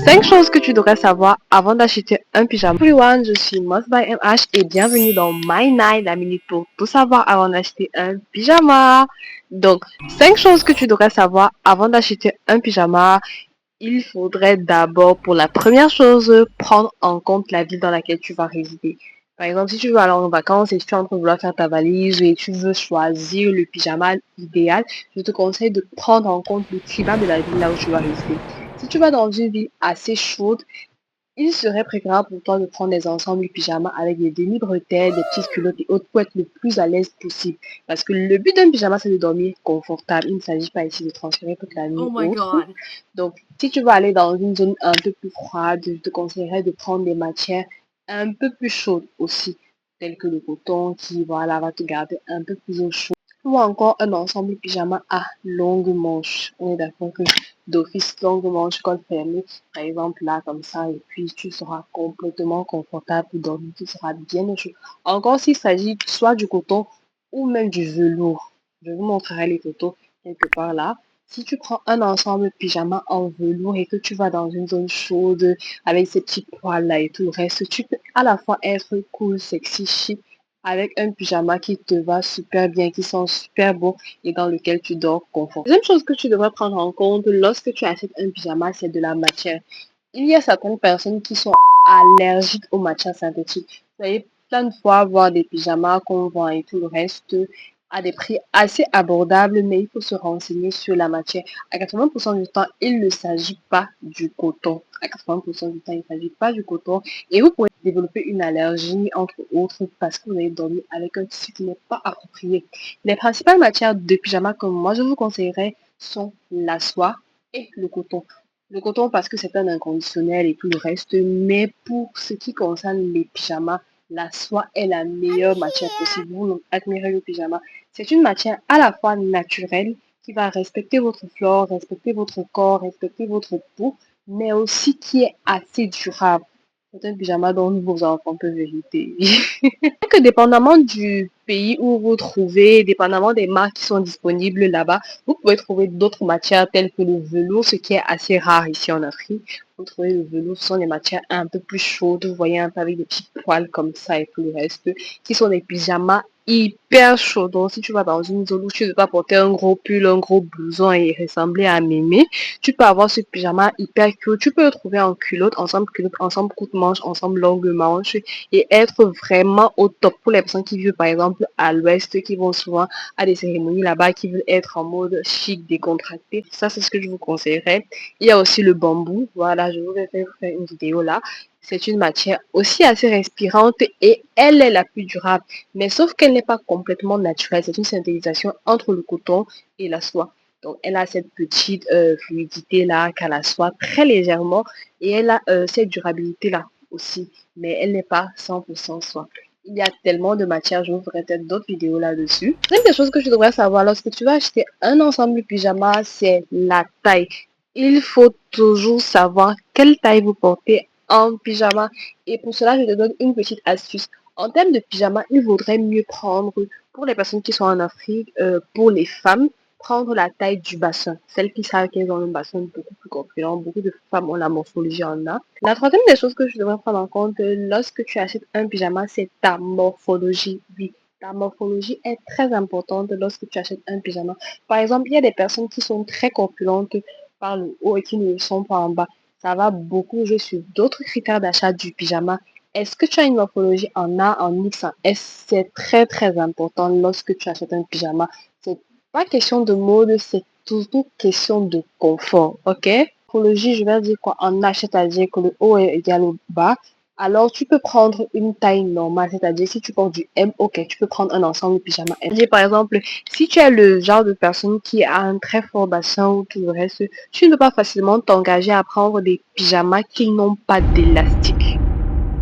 5 choses que tu devrais savoir avant d'acheter un pyjama. Everyone, je suis Moss by MH et bienvenue dans My Night, la minute pour tout savoir avant d'acheter un pyjama. Donc, 5 choses que tu devrais savoir avant d'acheter un pyjama. Il faudrait d'abord, pour la première chose, prendre en compte la ville dans laquelle tu vas résider. Par exemple, si tu veux aller en vacances et tu es en train de vouloir faire ta valise et tu veux choisir le pyjama idéal, je te conseille de prendre en compte le climat de la ville là où tu vas résider. Si tu vas dans une ville assez chaude, il serait préférable pour toi de prendre des ensembles pyjama avec des demi-bretelles, des petites culottes et autres pour être le plus à l'aise possible. Parce que le but d'un pyjama, c'est de dormir confortable. Il ne s'agit pas ici de transpirer toute la nuit Oh ou my autre. god. Donc, si tu vas aller dans une zone un peu plus froide, je te conseillerais de prendre des matières un peu plus chaudes aussi, telles que le coton qui, voilà, va te garder un peu plus au chaud. Ou encore un ensemble pyjama à longue manche. On est d'accord que d'office longue manche, col fermé, par exemple là comme ça, et puis tu seras complètement confortable pour dormir, tu seras bien au chaud. Encore s'il s'agit soit du coton ou même du velours. Je vous montrerai les photos quelque part là. Si tu prends un ensemble pyjama en velours et que tu vas dans une zone chaude avec ces petits poils là et tout le reste, tu peux à la fois être cool, sexy, chic avec un pyjama qui te va super bien, qui sent super bon et dans lequel tu dors confort. Deuxième chose que tu devrais prendre en compte lorsque tu achètes un pyjama, c'est de la matière. Il y a certaines personnes qui sont allergiques aux matières synthétiques. Vous savez, plein de fois voir des pyjamas qu'on vend et tout le reste à des prix assez abordables, mais il faut se renseigner sur la matière. À 80% du temps, il ne s'agit pas du coton. À 80% du temps, il ne s'agit pas du coton. Et vous pouvez développer une allergie, entre autres, parce que vous avez dormi avec un tissu qui n'est pas approprié. Les principales matières de pyjama, comme moi je vous conseillerais, sont la soie et le coton. Le coton parce que c'est un inconditionnel et tout le reste, mais pour ce qui concerne les pyjamas, la soie est la meilleure matière possible. Vous admirez le pyjama. C'est une matière à la fois naturelle qui va respecter votre flore, respecter votre corps, respecter votre peau, mais aussi qui est assez durable. C'est un pyjama dont vos enfants peuvent hériter. Que dépendamment du pays où vous trouvez, dépendamment des marques qui sont disponibles là-bas, vous pouvez trouver d'autres matières telles que le velours, ce qui est assez rare ici en Afrique. Vous trouvez le velours, ce sont des matières un peu plus chaudes, vous voyez un peu avec des petits poils comme ça et tout le reste, qui sont des pyjamas hyper chauds. Donc si tu vas dans une zone où tu ne veux pas porter un gros pull, un gros blouson et ressembler à mémé, tu peux avoir ce pyjama hyper cute. Tu peux le trouver en culotte, ensemble courte manche, ensemble longue manche et être vraiment au top pour les personnes qui vivent par exemple à l'ouest, qui vont souvent à des cérémonies là-bas, qui veulent être en mode chic, décontracté. Ça, c'est ce que je vous conseillerais. Il y a aussi le bambou. Voilà, je vous vais faire une vidéo là. C'est une matière aussi assez respirante et elle est la plus durable. Mais sauf qu'elle n'est pas complètement naturelle. C'est une synthétisation entre le coton et la soie. Donc, elle a cette petite fluidité là qu'a la soie très légèrement et elle a cette durabilité là aussi, mais elle n'est pas 100% soie. Il y a tellement de matières, je vous ferai peut-être d'autres vidéos là-dessus. L'une des choses que tu devrais savoir lorsque tu vas acheter un ensemble pyjama, c'est la taille. Il faut toujours savoir quelle taille vous portez en pyjama. Et pour cela, je te donne une petite astuce. En termes de pyjama, il vaudrait mieux prendre, pour les personnes qui sont en Afrique, pour les femmes, prendre la taille du bassin. Celles qui savent qu'elles ont un bassin beaucoup plus corpulent, beaucoup de femmes ont la morphologie en a. La troisième des choses que je devrais prendre en compte lorsque tu achètes un pyjama, c'est ta morphologie. Oui, ta morphologie est très importante lorsque tu achètes un pyjama. Par exemple, il y a des personnes qui sont très corpulentes par le haut et qui ne le sont pas en bas. Ça va beaucoup jouer sur d'autres critères d'achat du pyjama. Est-ce que tu as une morphologie en A, en X, en S? C'est très très important lorsque tu achètes un pyjama. C'est pas question de mode, c'est toujours question de confort, ok? Morphologie, je vais dire quoi? En A, c'est-à-dire que le haut est égal au bas. Alors, tu peux prendre une taille normale, c'est-à-dire si tu portes du M, ok, tu peux prendre un ensemble pyjama M. Par exemple, si tu es le genre de personne qui a un très fort bassin ou tout le reste, tu ne peux pas facilement t'engager à prendre des pyjamas qui n'ont pas d'élastique.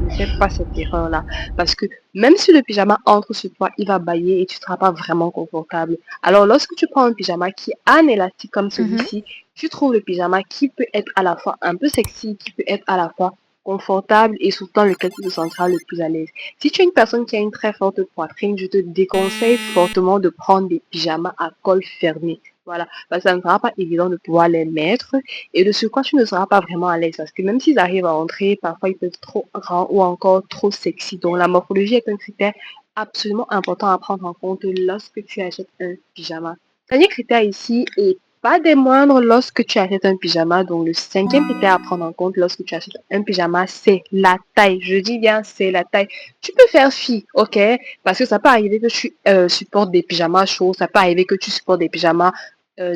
Ne fais pas cette erreur-là. Parce que même si le pyjama entre sur toi, il va bailler et tu ne seras pas vraiment confortable. Alors, lorsque tu prends un pyjama qui a un élastique comme celui-ci, tu trouves le pyjama qui peut être à la fois un peu sexy, qui peut être à la fois confortable et surtout lequel tu te sentiras le plus à l'aise. Si tu es une personne qui a une très forte poitrine, je te déconseille fortement de prendre des pyjamas à col fermé. Voilà, parce que ça ne sera pas évident de pouvoir les mettre et de ce quoi tu ne seras pas vraiment à l'aise parce que même s'ils arrivent à entrer, parfois ils peuvent être trop grands ou encore trop sexy. Donc la morphologie est un critère absolument important à prendre en compte lorsque tu achètes un pyjama. Dernier critère ici et pas des moindres lorsque tu achètes un pyjama. Donc le cinquième critère à prendre en compte lorsque tu achètes un pyjama, c'est la taille. Je dis bien, c'est la taille. Tu peux faire fille, ok? Parce que ça peut arriver que tu supportes des pyjamas chauds, ça peut arriver que tu supportes des pyjamas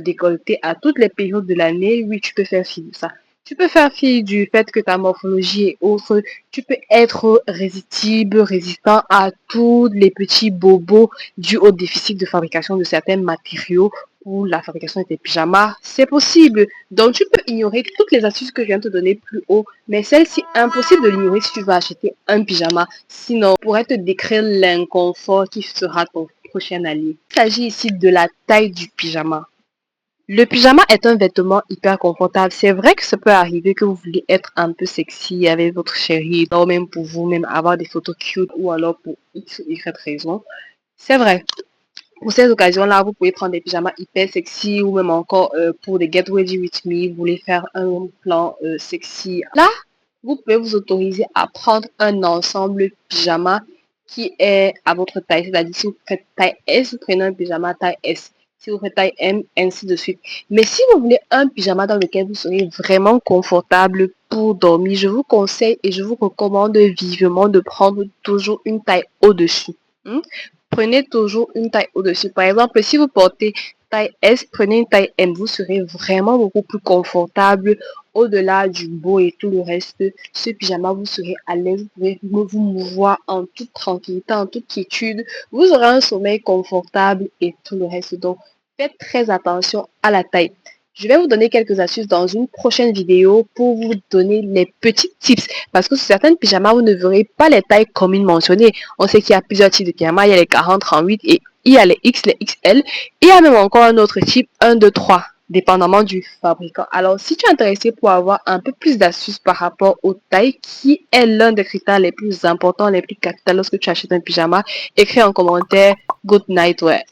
décolletés à toutes les périodes de l'année. Oui, tu peux faire fi de ça. Tu peux faire fi du fait que ta morphologie est autre. Tu peux être résistible, résistant à tous les petits bobos dus au déficit de fabrication de certains matériaux ou la fabrication de tes pyjamas. C'est possible. Donc, tu peux ignorer toutes les astuces que je viens de te donner plus haut, mais celle-ci, impossible de l'ignorer si tu vas acheter un pyjama. Sinon, on pourrait te décrire l'inconfort qui sera ton prochain allié. Il s'agit ici de la taille du pyjama. Le pyjama est un vêtement hyper confortable. C'est vrai que ça peut arriver que vous voulez être un peu sexy avec votre chérie, ou même pour vous-même avoir des photos cute, ou alors pour X ou Y raison. C'est vrai. Pour ces occasions-là, vous pouvez prendre des pyjamas hyper sexy ou même encore pour des Get Ready With Me, vous voulez faire un plan sexy. Là, vous pouvez vous autoriser à prendre un ensemble pyjama qui est à votre taille. C'est-à-dire si vous faites taille S, vous prenez un pyjama taille S. Si vous faites taille M, ainsi de suite. Mais si vous voulez un pyjama dans lequel vous serez vraiment confortable pour dormir, je vous conseille et je vous recommande vivement de prendre toujours une taille au-dessus. Prenez toujours une taille au-dessus. Par exemple, si vous portez taille S, prenez une taille M. Vous serez vraiment beaucoup plus confortable. Au-delà du beau et tout le reste, ce pyjama, vous serez à l'aise. Vous pouvez vous mouvoir en toute tranquillité, en toute quiétude. Vous aurez un sommeil confortable et tout le reste. Donc, faites très attention à la taille. Je vais vous donner quelques astuces dans une prochaine vidéo pour vous donner les petits tips. Parce que sur certaines pyjamas, vous ne verrez pas les tailles communes mentionnées. On sait qu'il y a plusieurs types de pyjamas. Il y a les 40, 38 et il y a les X, les XL. Et il y a même encore un autre type, 1, 2, 3, dépendamment du fabricant. Alors, si tu es intéressé pour avoir un peu plus d'astuces par rapport aux tailles, qui est l'un des critères les plus importants, les plus capitaux lorsque tu achètes un pyjama, écris en commentaire Good Night Wear.